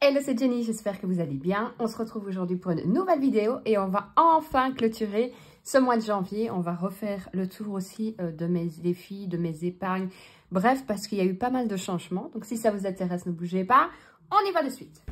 Hello, c'est Jenny, j'espère que vous allez bien. On se retrouve aujourd'hui pour une nouvelle vidéo et on va enfin clôturer ce mois de janvier. On va refaire le tour aussi de mes défis, de mes épargnes. Bref, parce qu'il y a eu pas mal de changements. Donc si ça vous intéresse, ne bougez pas. On y va de suite.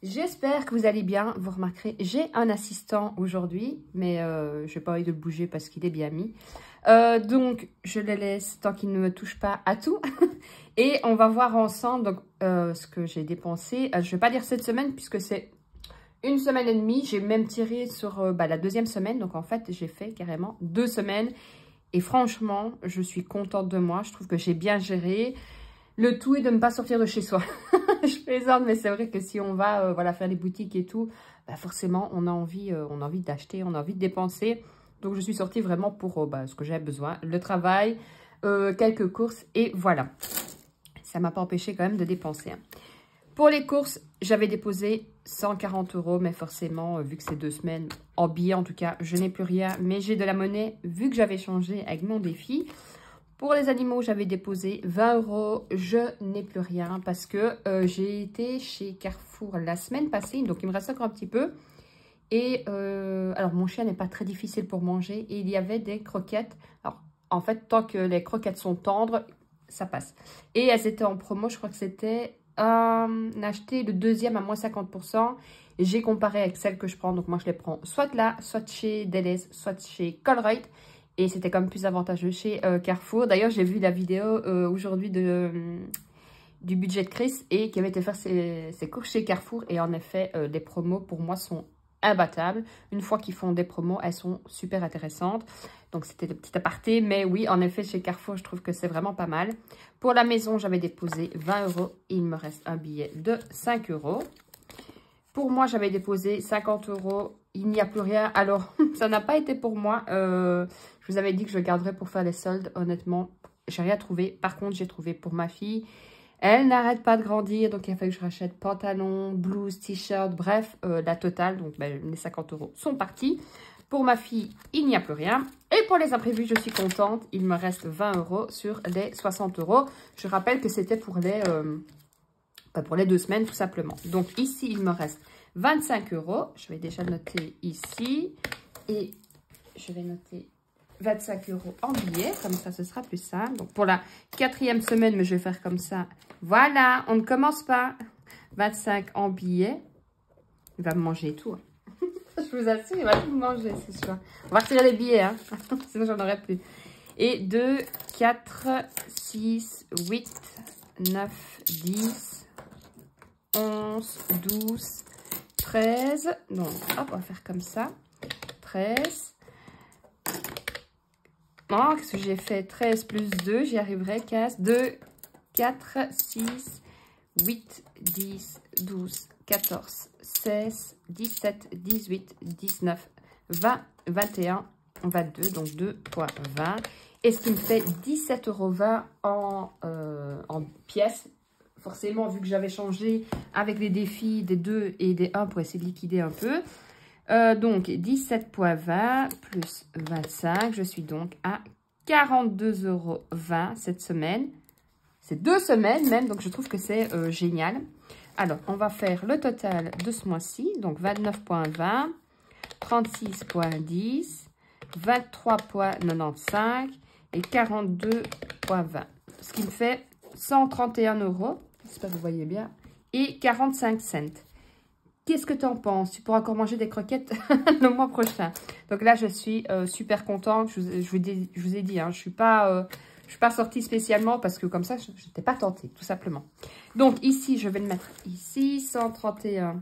J'espère que vous allez bien. Vous remarquerez, j'ai un assistant aujourd'hui, mais je n'ai pas envie de le bouger parce qu'il est bien mis. Donc, je le laisse tant qu'il ne me touche pas à tout. Et on va voir ensemble donc, ce que j'ai dépensé. Je ne vais pas dire cette semaine puisque c'est une semaine et demie. J'ai même tiré sur la deuxième semaine. Donc, en fait, j'ai fait carrément 2 semaines. Et franchement, je suis contente de moi. Je trouve que j'ai bien géré. Le tout est de ne pas sortir de chez soi. Je plaisante, mais c'est vrai que si on va voilà, faire les boutiques et tout, bah forcément, on a envie d'acheter, on a envie de dépenser. Donc, je suis sortie vraiment pour ce que j'avais besoin. Le travail, quelques courses et voilà. Ça ne m'a pas empêché quand même de dépenser. Hein. Pour les courses, j'avais déposé 140 €, mais forcément, vu que c'est 2 semaines, en billets en tout cas, je n'ai plus rien. Mais j'ai de la monnaie, vu que j'avais changé avec mon défi. Pour les animaux, j'avais déposé 20 €. Je n'ai plus rien parce que j'ai été chez Carrefour la semaine passée. Donc, il me reste encore un petit peu. Et alors, mon chien n'est pas très difficile pour manger. Et il y avait des croquettes. Alors, en fait, tant que les croquettes sont tendres, ça passe. Et elles étaient en promo. Je crois que c'était acheter le deuxième à moins 50%. Et j'ai comparé avec celles que je prends. Donc, moi, je les prends soit là, soit chez Deleuze, soit chez Colruyt. Et c'était quand même plus avantageux chez Carrefour. D'ailleurs, j'ai vu la vidéo aujourd'hui du budget de Chris et qui avait été faire ses courses chez Carrefour. Et en effet, les promos pour moi sont imbattables. Une fois qu'ils font des promos, elles sont super intéressantes. Donc, c'était le petit aparté. Mais oui, en effet, chez Carrefour, je trouve que c'est vraiment pas mal. Pour la maison, j'avais déposé 20 €. Il me reste un billet de 5 €. Pour moi, j'avais déposé 50 €. Il n'y a plus rien. Alors, ça n'a pas été pour moi. Je vous avais dit que je garderais pour faire les soldes. Honnêtement, j'ai rien trouvé. Par contre, j'ai trouvé pour ma fille. Elle n'arrête pas de grandir. Donc, il a fallu que je rachète pantalons, blouses, t-shirts. Bref, la totale. Donc, les 50 € sont partis. Pour ma fille, il n'y a plus rien. Et pour les imprévus, je suis contente. Il me reste 20 € sur les 60 €. Je rappelle que c'était pour les 2 semaines, tout simplement. Donc, ici, il me reste 25 €. Je vais déjà noter ici. Et je vais noter 25 € en billets. Comme ça, ce sera plus simple. Donc, pour la 4e semaine, mais je vais faire comme ça. Voilà, on ne commence pas. 25 en billets. Il va me manger tout. Hein. Je vous assure, il va tout manger, c'est sûr. On va retirer les billets, hein. Sinon, j'en aurai plus. Et 2, 4, 6, 8, 9, 10, 11, 12, 13. Donc, hop, on va faire comme ça. 13. Non, qu'est-ce que j'ai fait? 13 plus 2, j'y arriverai. 15, 2, 4, 6, 8, 10, 12, 14, 16, 17, 18, 19, 20, 21, 22. Donc, 2 fois 20. Et ce qui me fait 17,20 € en pièces. Forcément, vu que j'avais changé avec les défis des 2 et des 1 pour essayer de liquider un peu. Donc, 17,20 plus 25. Je suis donc à 42,20 € cette semaine. C'est 2 semaines même, donc je trouve que c'est génial. Alors, on va faire le total de ce mois-ci. Donc, 29,20, 36,10, 23,95 et 42,20. Ce qui me fait 131 €. J'espère que vous voyez bien. Et 45 cents. Qu'est-ce que tu en penses? Tu pourras encore manger des croquettes le mois prochain. Donc là, je suis super contente. Je vous ai dit, hein, je suis pas sortie spécialement parce que comme ça, je n'étais pas tentée, tout simplement. Donc ici, je vais le mettre ici. 131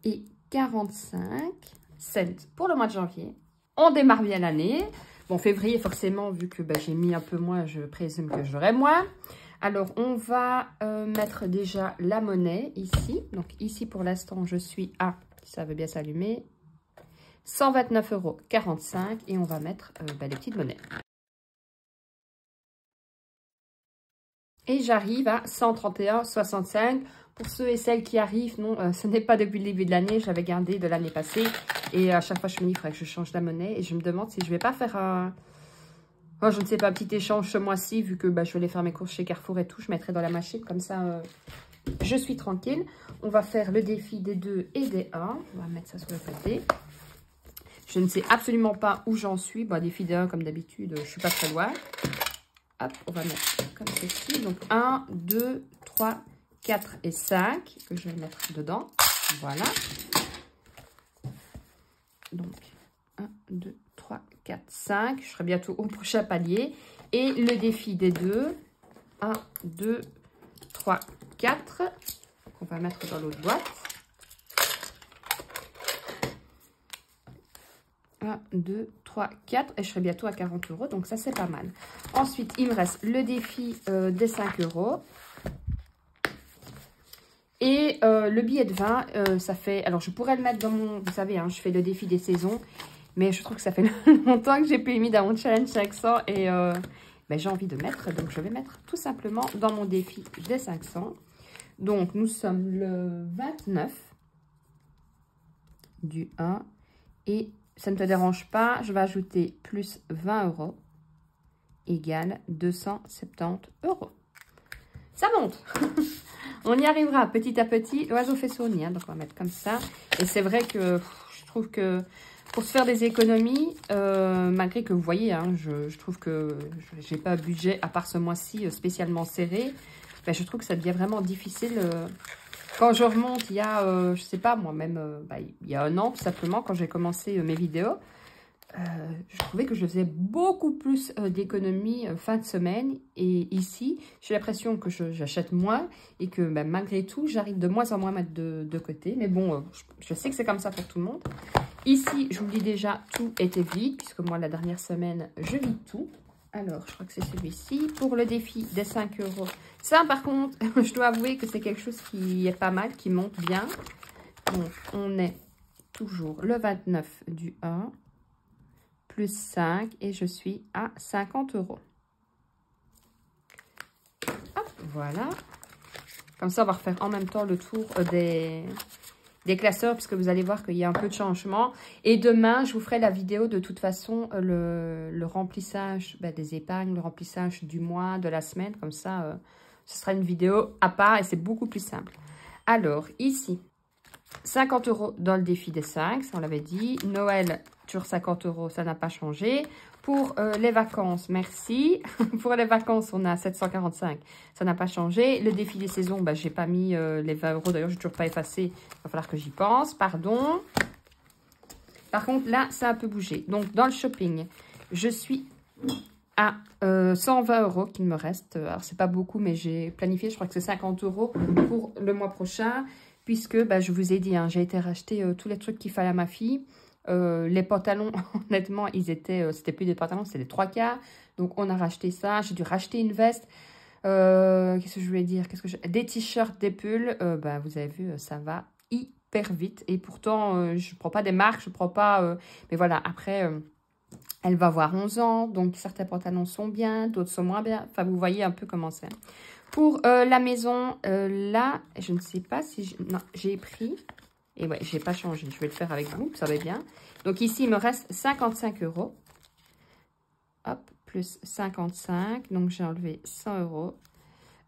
et 45 cents pour le mois de janvier. On démarre bien l'année. Bon, février, forcément, vu que j'ai mis un peu moins, je présume que j'aurai moins. Alors, on va mettre déjà la monnaie ici. Donc, ici, pour l'instant, je suis à, ça veut bien s'allumer, 129,45 € et on va mettre les petites monnaies. Et j'arrive à 131,65 €. Pour ceux et celles qui arrivent, non, ce n'est pas depuis le début de l'année. J'avais gardé de l'année passée. Et à chaque fois, je me dis, il faudrait que je change la monnaie. Et je me demande si je ne vais pas faire Moi, je ne sais pas, petit échange ce mois-ci, vu que je vais aller faire mes courses chez Carrefour et tout, je mettrai dans la machine, comme ça, je suis tranquille. On va faire le défi des 2 et des 1. On va mettre ça sur le côté. Je ne sais absolument pas où j'en suis. Bon, défi des 1, comme d'habitude, je ne suis pas très loin. Hop, on va mettre comme ceci. Donc, 1, 2, 3, 4 et 5, que je vais mettre dedans. Voilà. Donc, 1, 2, 3, 4, 5. Je serai bientôt au prochain palier. Et le défi des 2. 1, 2, 3, 4. On va mettre dans l'autre boîte. 1, 2, 3, 4. Et je serai bientôt à 40 €. Donc, ça, c'est pas mal. Ensuite, il me reste le défi des 5 €. Et le billet de 20, ça fait... Alors, je pourrais le mettre dans mon... Vous savez, hein, je fais le défi des saisons. Mais je trouve que ça fait longtemps que j'ai plus mis dans mon challenge 500. Et j'ai envie de mettre. Donc, je vais mettre tout simplement dans mon défi des 500. Donc, nous sommes le 29 du 1. Et ça ne te dérange pas, je vais ajouter plus 20 € égale 270 €. Ça monte. On y arrivera petit à petit. L'oiseau fait son nid, hein, donc on va mettre comme ça. Et c'est vrai que je trouve que pour se faire des économies, malgré que vous voyez, hein, je trouve que j'ai pas un budget, à part ce mois-ci, spécialement serré. Je trouve que ça devient vraiment difficile. Quand je remonte, il y a, je sais pas, moi-même, il y a un an, tout simplement, quand j'ai commencé mes vidéos, je trouvais que je faisais beaucoup plus d'économies fin de semaine. Et ici, j'ai l'impression que j'achète moins et que malgré tout, j'arrive de moins en moins à mettre de côté. Mais bon, je sais que c'est comme ça pour tout le monde. Ici, je vous dis déjà, tout était vide, puisque moi, la dernière semaine, je vide tout. Alors, je crois que c'est celui-ci. Pour le défi des 5 €. Ça, par contre, je dois avouer que c'est quelque chose qui est pas mal, qui monte bien. Donc, on est toujours le 29 du 1, plus 5, et je suis à 50 €. Hop, voilà. Comme ça, on va refaire en même temps le tour des classeurs, puisque vous allez voir qu'il y a un peu de changement. Et demain, je vous ferai la vidéo de toute façon, le remplissage des épargnes, le remplissage du mois, de la semaine. Comme ça, ce sera une vidéo à part et c'est beaucoup plus simple. Alors, ici, 50 € dans le défi des 5, ça on l'avait dit. Noël, toujours 50 €, ça n'a pas changé. Pour les vacances, merci. Pour les vacances, on a 745, ça n'a pas changé. Le défi des saisons, j'ai pas mis les 20 €. D'ailleurs, je n'ai toujours pas effacé. Il va falloir que j'y pense, pardon. Par contre, là, ça a un peu bougé. Donc, dans le shopping, je suis à 120 € qu'il me reste. Alors, c'est pas beaucoup, mais j'ai planifié, je crois que c'est 50 € pour le mois prochain. Puisque, je vous ai dit, hein, j'ai été racheter tous les trucs qu'il fallait à ma fille. Les pantalons, honnêtement, c'était plus des pantalons, c'était des 3/4. Donc, on a racheté ça. J'ai dû racheter une veste. Qu'est-ce que je voulais dire? Des t-shirts, des pulls. Vous avez vu, ça va hyper vite. Et pourtant, je ne prends pas des marques, je ne prends pas... mais voilà, après, elle va avoir 11 ans. Donc, certains pantalons sont bien, d'autres sont moins bien. Enfin, vous voyez un peu comment c'est. Pour la maison, là, je ne sais pas si... Non, j'ai pris... Et ouais, je n'ai pas changé. Je vais le faire avec vous, vous savez bien. Donc ici, il me reste 55 €. Hop, plus 55. Donc j'ai enlevé 100 €.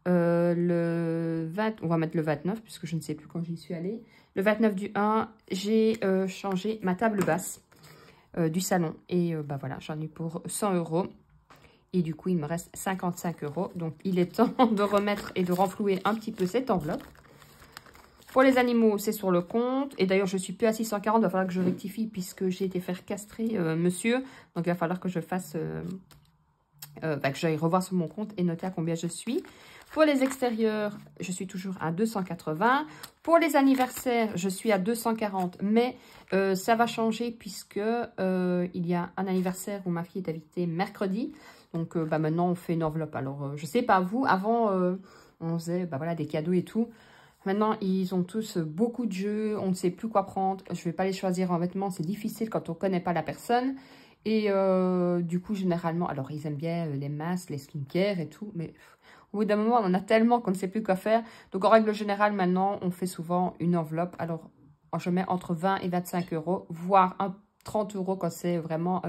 Le 20, on va mettre le 29, puisque je ne sais plus quand j'y suis allée. Le 29 du 1, j'ai changé ma table basse du salon. Et voilà, j'en ai pour 100 €. Et du coup, il me reste 55 €. Donc il est temps de remettre et de renflouer un petit peu cette enveloppe. Pour les animaux, c'est sur le compte. Et d'ailleurs, je ne suis plus à 640. Il va falloir que je rectifie puisque j'ai été faire castrer monsieur. Donc, il va falloir que je fasse... que j'aille revoir sur mon compte et noter à combien je suis. Pour les extérieurs, je suis toujours à 280. Pour les anniversaires, je suis à 240. Mais ça va changer puisque il y a un anniversaire où ma fille est invitée mercredi. Donc, maintenant, on fait une enveloppe. Alors, je ne sais pas vous. Avant, on faisait des cadeaux et tout. Maintenant, ils ont tous beaucoup de jeux. On ne sait plus quoi prendre. Je ne vais pas les choisir en vêtements. C'est difficile quand on ne connaît pas la personne. Et du coup, généralement... Alors, ils aiment bien les masques, les skincare et tout. Mais au bout d'un moment, on en a tellement qu'on ne sait plus quoi faire. Donc, en règle générale, maintenant, on fait souvent une enveloppe. Alors, je mets entre 20 et 25 €, voire 30 € quand c'est vraiment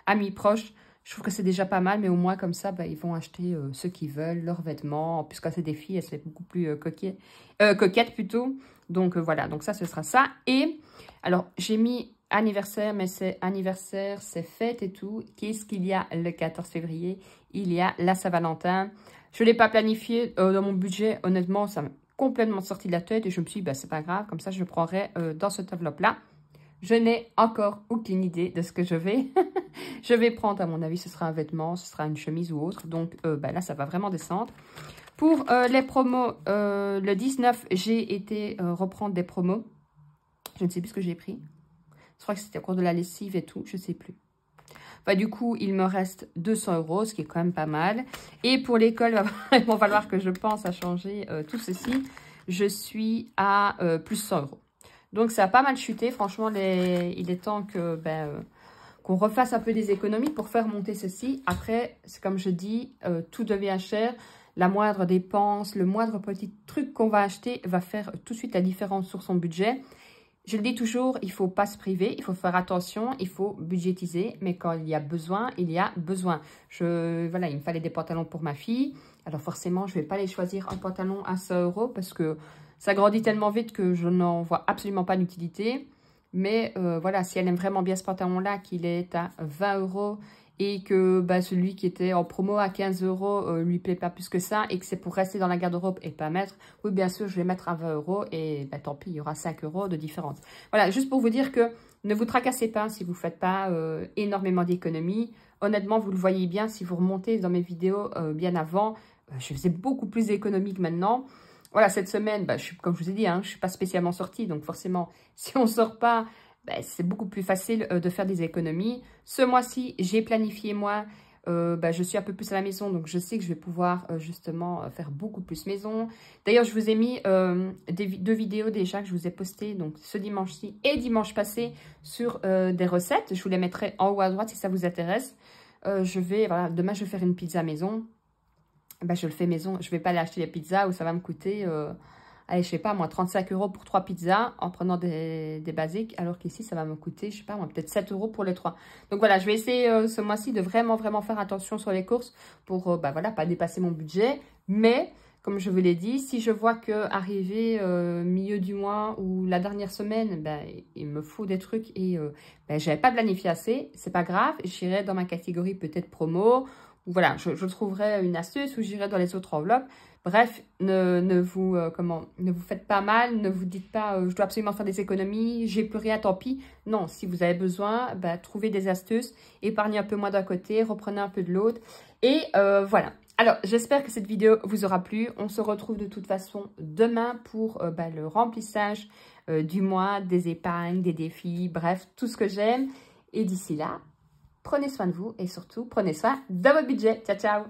amis proches. Je trouve que c'est déjà pas mal, mais au moins comme ça, bah, ils vont acheter ce qu'ils veulent, leurs vêtements. En plus, quand c'est des filles, elles sont beaucoup plus coquettes plutôt. Donc voilà, donc ça, ce sera ça. Et alors, j'ai mis anniversaire, mais c'est anniversaire, c'est fête et tout. Qu'est-ce qu'il y a le 14 février? Il y a la Saint-Valentin. Je ne l'ai pas planifié dans mon budget. Honnêtement, ça m'a complètement sorti de la tête. Et je me suis dit, bah, c'est pas grave, comme ça, je le prendrai dans cette enveloppe-là. Je n'ai encore aucune idée de ce que je vais. Je vais prendre, à mon avis, ce sera un vêtement, ce sera une chemise ou autre. Donc bah là, ça va vraiment descendre. Pour les promos, le 19, j'ai été reprendre des promos. Je ne sais plus ce que j'ai pris. Je crois que c'était au cours de la lessive et tout, je ne sais plus. Bah, du coup, il me reste 200 €, ce qui est quand même pas mal. Et pour l'école, il va falloir que je pense à changer tout ceci. Je suis à plus 100 €. Donc, ça a pas mal chuté. Franchement, il est temps que qu'on refasse un peu des économies pour faire monter ceci. Après, c'est comme je dis, tout devient cher. La moindre dépense, le moindre petit truc qu'on va acheter va faire tout de suite la différence sur son budget. Je le dis toujours, il ne faut pas se priver, il faut faire attention, il faut budgétiser. Mais quand il y a besoin, il y a besoin. Voilà, il me fallait des pantalons pour ma fille. Alors forcément, je ne vais pas aller choisir un pantalon à 100 € parce que ça grandit tellement vite que je n'en vois absolument pas l'utilité. Mais voilà, si elle aime vraiment bien ce pantalon-là, qu'il est à 20 € et que celui qui était en promo à 15 € lui plaît pas plus que ça et que c'est pour rester dans la garde-robe et pas mettre, oui, bien sûr, je vais mettre à 20 € et tant pis, il y aura 5 € de différence. Voilà, juste pour vous dire que ne vous tracassez pas si vous ne faites pas énormément d'économies. Honnêtement, vous le voyez bien, si vous remontez dans mes vidéos bien avant, je faisais beaucoup plus d'économies que maintenant. Voilà, cette semaine, comme je vous ai dit, je ne suis pas spécialement sortie. Donc forcément, si on ne sort pas, c'est beaucoup plus facile de faire des économies. Ce mois-ci, j'ai planifié moi. Je suis un peu plus à la maison. Donc je sais que je vais pouvoir justement faire beaucoup plus maison. D'ailleurs, je vous ai mis deux vidéos déjà que je vous ai postées. Donc ce dimanche-ci et dimanche passé sur des recettes. Je vous les mettrai en haut à droite si ça vous intéresse. Demain, je vais faire une pizza maison. Je le fais maison. Je ne vais pas aller acheter des pizzas où ça va me coûter, allez, je sais pas moi, 35 € pour 3 pizzas en prenant des basiques. Alors qu'ici, ça va me coûter, je sais pas moi, peut-être 7 € pour les 3. Donc voilà, je vais essayer ce mois-ci de vraiment faire attention sur les courses pour, pas dépasser mon budget. Mais, comme je vous l'ai dit, si je vois que arrivé milieu du mois ou la dernière semaine, il me faut des trucs et je n'avais pas planifié assez, c'est pas grave. J'irai dans ma catégorie peut-être promo. Voilà, je trouverai une astuce ou j'irai dans les autres enveloppes. Bref, ne vous faites pas mal, ne vous dites pas je dois absolument faire des économies, j'ai plus rien, tant pis. Non, si vous avez besoin, trouvez des astuces, épargnez un peu moins d'un côté, reprenez un peu de l'autre. Et voilà. Alors, j'espère que cette vidéo vous aura plu. On se retrouve de toute façon demain pour le remplissage du mois, des épargnes, des défis, bref, tout ce que j'aime. Et d'ici là, prenez soin de vous et surtout, prenez soin de votre budget. Ciao, ciao!